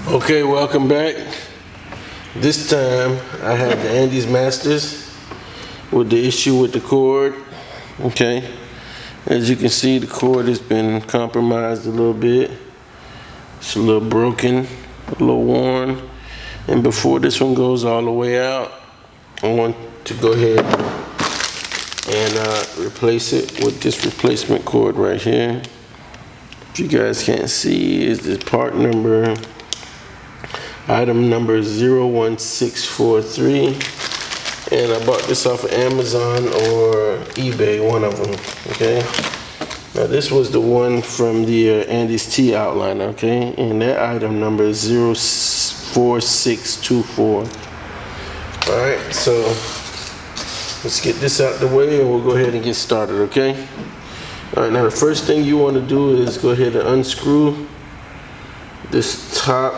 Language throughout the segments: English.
Okay, welcome back. This time I have the Andis Masters with the issue with the cord. Okay, as you can see, the cord has been compromised a little bit. It's a little broken, a little worn. And before this one goes all the way out, I want to go ahead and replace it with this replacement cord right here. If you guys can't see, is the part number, item number 01643. And I bought this off of Amazon or eBay, one of them, okay? Now this was the one from the Andis T outliner, okay? And that item number is 04624. All right, so let's get this out the way and we'll go ahead and get started, okay? All right, now the first thing you want to do is go ahead and unscrew this top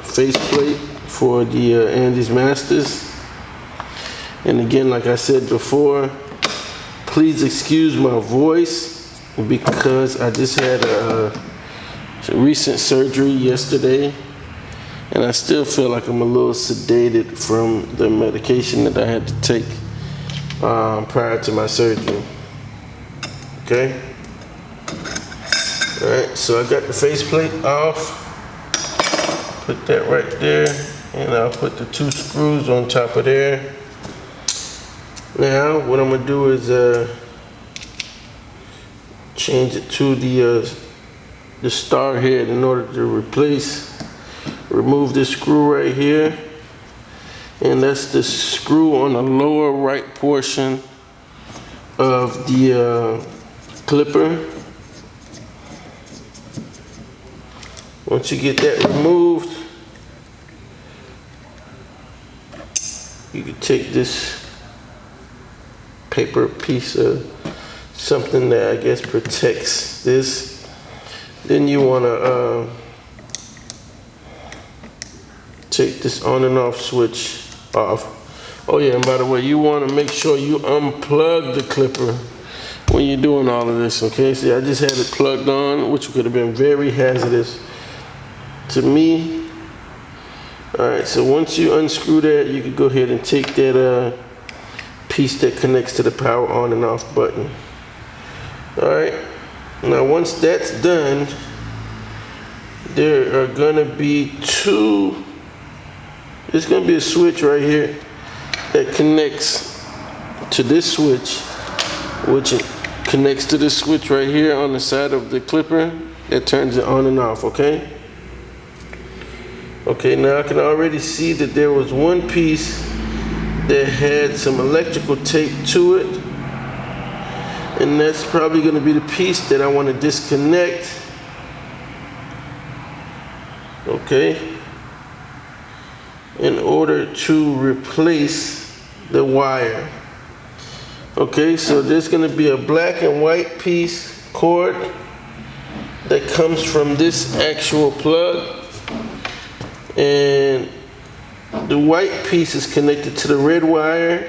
faceplate for the Andis Masters. And again, like I said before, please excuse my voice because I just had a recent surgery yesterday and I still feel like I'm a little sedated from the medication that I had to take prior to my surgery. Okay? Alright, so I got the faceplate off. Put that right there, and I'll put the two screws on top of there. Now, what I'm gonna do is change it to the star head in order to remove this screw right here, and that's the screw on the lower right portion of the clipper. Once you get that removed, you can take this paper piece of something that I guess protects this. Then you want to take this on and off switch off. Oh yeah, and by the way, you want to make sure you unplug the clipper when you're doing all of this, okay? See, I just had it plugged on, which could have been very hazardous to me. All right, so once you unscrew that, you can go ahead and take that piece that connects to the power on and off button. All right, now once that's done, there are gonna be there's gonna be a switch right here that connects to this switch, which connects to this switch right here on the side of the clipper that turns it on and off, okay? Okay, now I can already see that there was one piece that had some electrical tape to it, and that's probably going to be the piece that I want to disconnect. Okay, in order to replace the wire. Okay, so there's going to be a black and white piece cord that comes from this actual plug. And the white piece is connected to the red wire.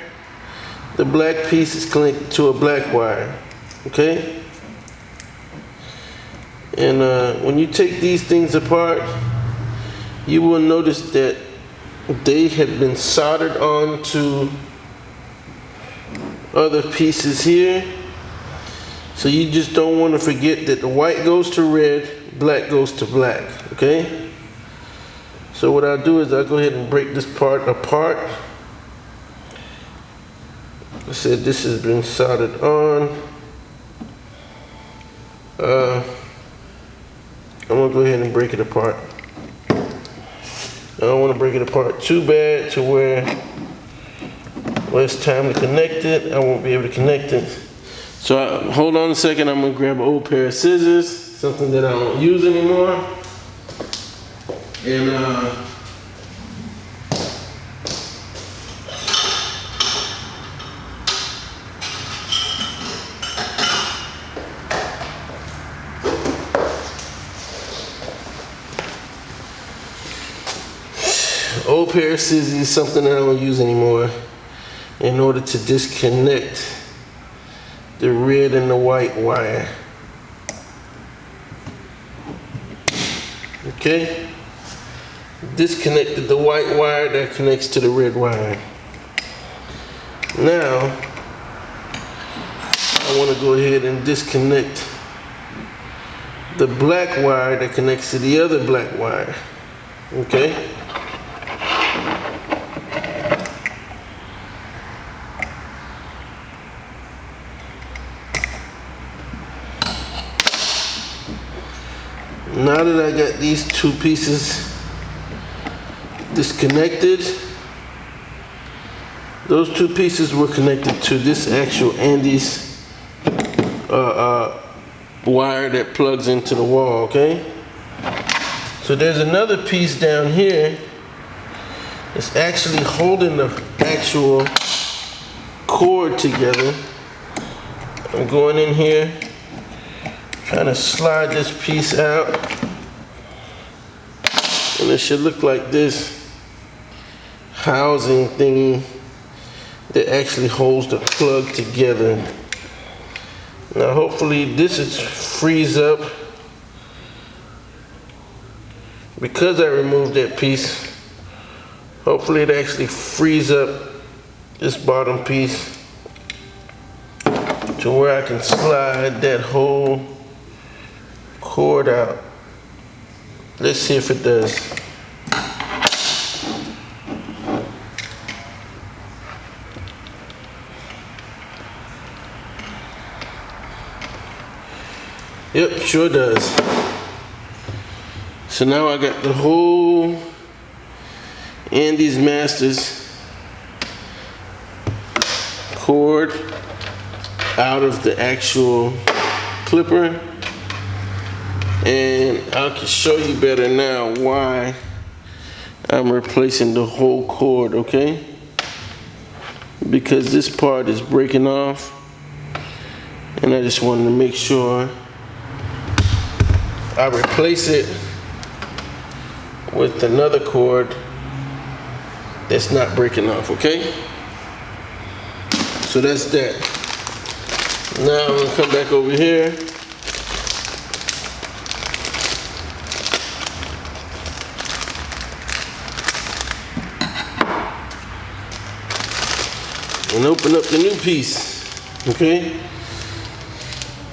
The black piece is connected to a black wire. Okay? And when you take these things apart, you will notice that they have been soldered onto other pieces here. So you just don't want to forget that the white goes to red, black goes to black. Okay? So what I'll do is I'll go ahead and break this part apart. I said this has been soldered on. I'm gonna go ahead and break it apart. I don't want to break it apart too bad to where when it's time to connect it, I won't be able to connect it. So hold on a second, I'm gonna grab an old pair of scissors, something that I don't use anymore. And old pair of scissors is something that I don't use anymore in order to disconnect the red and the white wire. Okay? Disconnected the white wire that connects to the red wire. Now, I want to go ahead and disconnect the black wire that connects to the other black wire. Okay? Now that I got these two pieces disconnected, those two pieces were connected to this actual Andis wire that plugs into the wall, okay? So there's another piece down here that's actually holding the actual cord together. I'm going in here, trying to slide this piece out, and it should look like this housing thingy that actually holds the plug together. Now hopefully this is frees up. Because I removed that piece, hopefully it actually frees up this bottom piece to where I can slide that whole cord out. Let's see if it does. Yep, sure does. So now I got the whole Andis Master's cord out of the actual clipper, and I can show you better now why I'm replacing the whole cord, okay? Because this part is breaking off, and I just wanted to make sure I replace it with another cord that's not breaking off, okay? So that's that. Now I'm gonna come back over here. And open up the new piece, okay?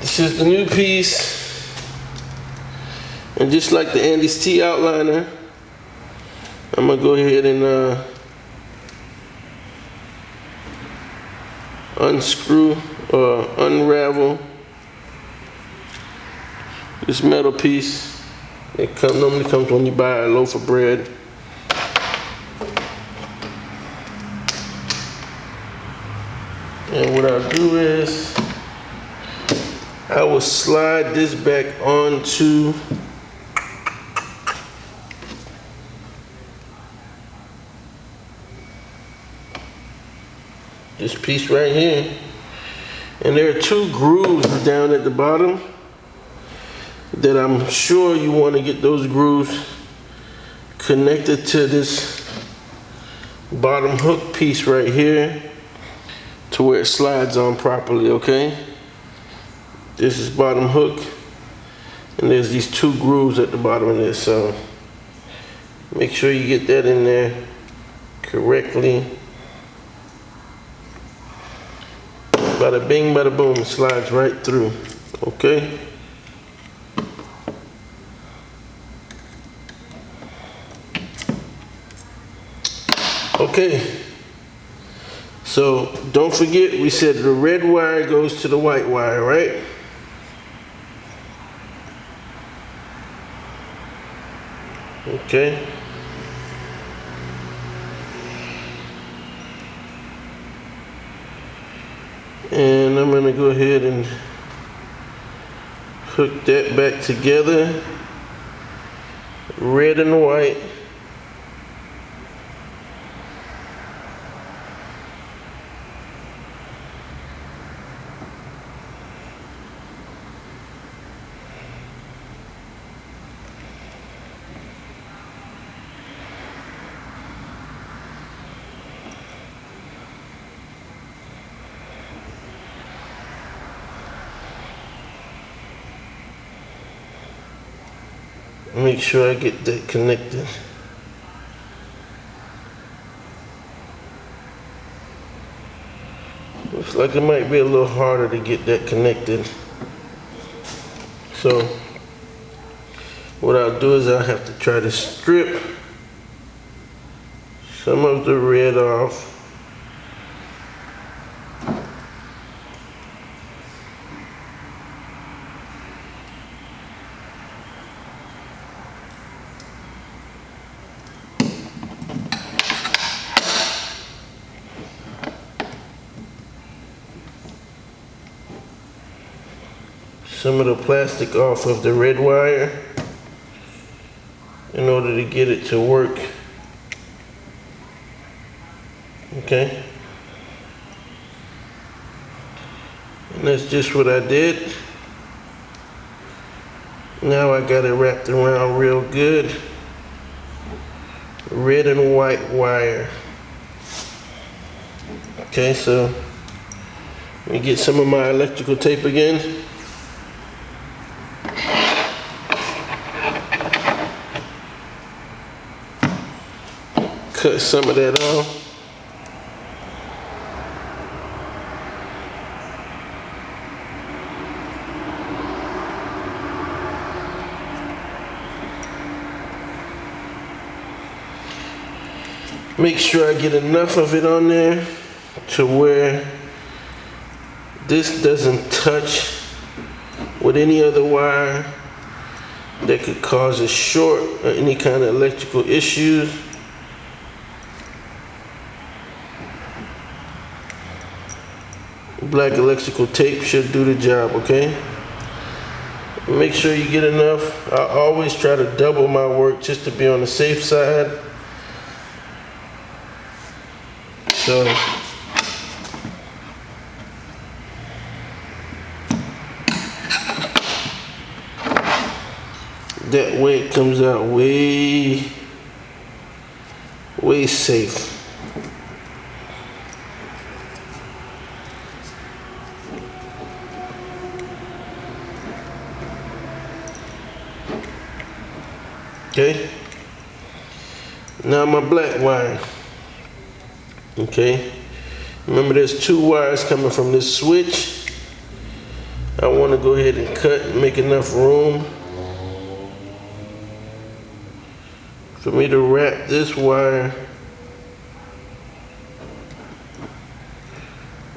This is the new piece. And just like the Andis T outliner, I'm gonna go ahead and unscrew or unravel this metal piece. It normally comes when you buy a loaf of bread. And what I'll do is I will slide this back onto this piece right here. And there are two grooves down at the bottom that I'm sure you want to get those grooves connected to this bottom hook piece right here to where it slides on properly, okay? This is bottom hook, and there's these two grooves at the bottom of this, so make sure you get that in there correctly. Bada bing, bada boom, it slides right through, okay? Okay, so don't forget we said the red wire goes to the white wire, right? Okay. And I'm gonna go ahead and hook that back together, red and white. make sure I get that connected. Looks like it might be a little harder to get that connected. So what I'll do is I'll have to try to strip some of the red off. Some of the plastic off of the red wire in order to get it to work. Okay. And that's just what I did. Now I got it wrapped around real good. Red and white wire. Okay, so let me get some of my electrical tape again. Cut some of that off. Make sure I get enough of it on there to where this doesn't touch with any other wire that could cause a short or any kind of electrical issues. Black electrical tape should do the job, okay? Make sure you get enough. I always try to double my work just to be on the safe side. So that way it comes out way safe. Okay, now my black wire. Okay, remember there's two wires coming from this switch. I want to go ahead and cut and make enough room for me to wrap this wire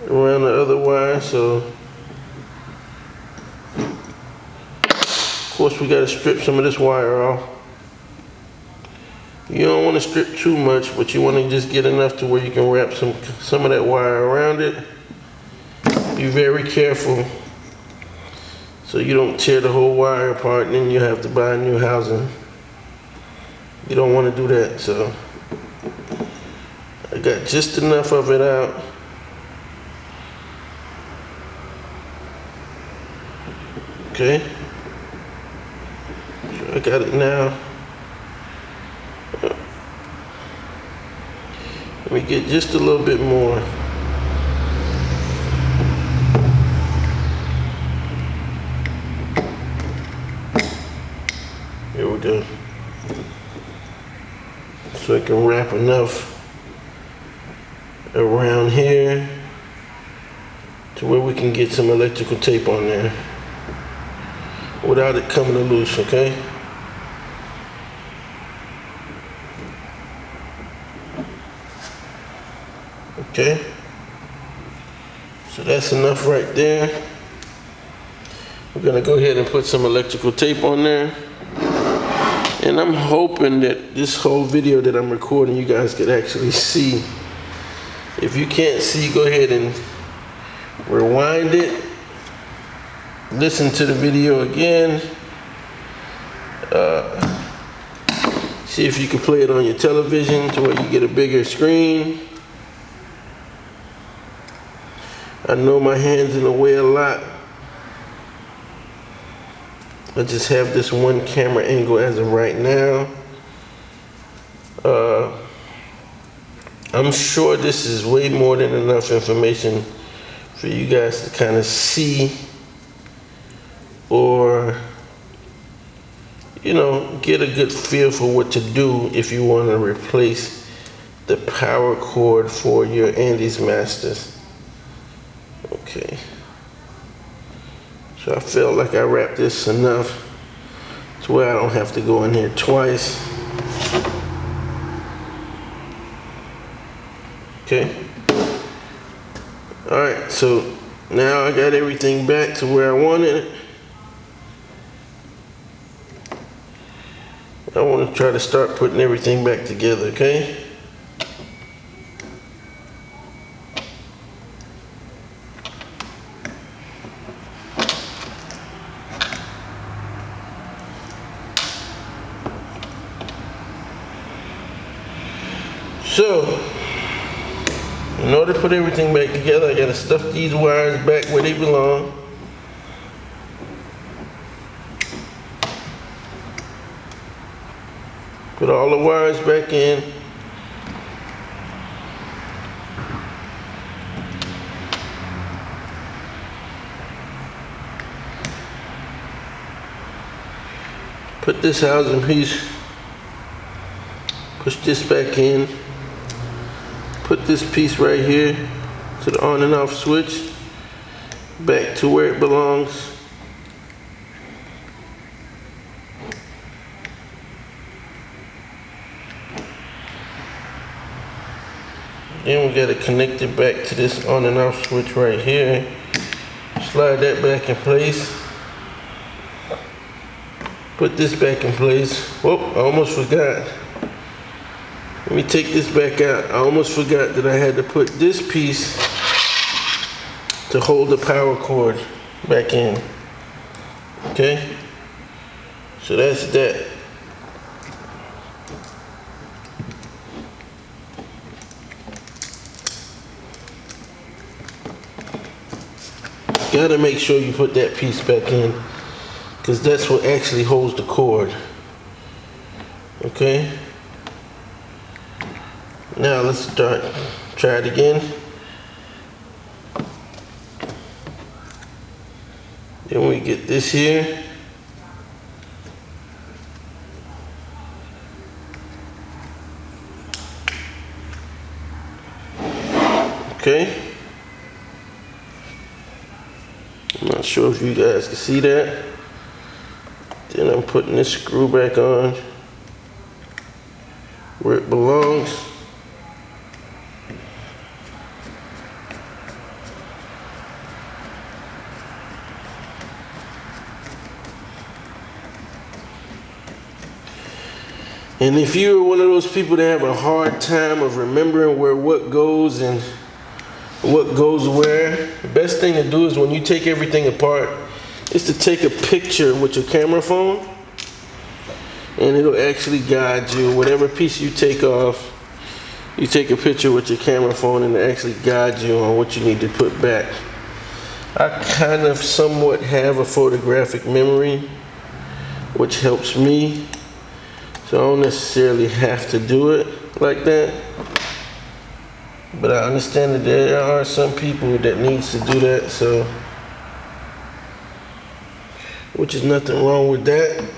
around the other wire. So of course we got to strip some of this wire off. You don't want to strip too much, but you want to just get enough to where you can wrap some of that wire around it. Be very careful so you don't tear the whole wire apart and then you have to buy a new housing. You don't want to do that. So I got just enough of it out. Okay, so I got it now. Let me get just a little bit more. Here we go. So I can wrap enough around here to where we can get some electrical tape on there without it coming loose, okay? Okay, so that's enough right there. We're gonna go ahead and put some electrical tape on there. And I'm hoping that this whole video that I'm recording, you guys could actually see. If you can't see, go ahead and rewind it. Listen to the video again. See if you can play it on your television to where you get a bigger screen. I know my hand's in the way a lot. I just have this one camera angle as of right now. I'm sure this is way more than enough information for you guys to kind of see, or you know, get a good feel for what to do if you want to replace the power cord for your Andis Masters. Okay. So I felt like I wrapped this enough to where I don't have to go in here twice. Okay. Alright, so now I got everything back to where I wanted it. I want to try to start putting everything back together, okay? So, in order to put everything back together, I gotta stuff these wires back where they belong. Put all the wires back in. Put this housing piece, push this back in. Put this piece right here to the on and off switch back to where it belongs. Then we got to connect it back to this on and off switch right here. Slide that back in place. Put this back in place. Whoop, I almost forgot. Let me take this back out. I almost forgot that I had to put this piece to hold the power cord back in. Okay? So that's that. Gotta make sure you put that piece back in, because that's what actually holds the cord. Okay? Now let's start. Try it again. Then we get this here. Okay. I'm not sure if you guys can see that. Then I'm putting this screw back on where it belongs. And if you're one of those people that have a hard time of remembering where what goes and what goes where, the best thing to do is when you take everything apart is to take a picture with your camera phone, and it'll actually guide you. Whatever piece you take off, you take a picture with your camera phone and it actually guides you on what you need to put back. I kind of somewhat have a photographic memory, which helps me. So I don't necessarily have to do it like that. But I understand that there are some people that needs to do that, so, which is nothing wrong with that.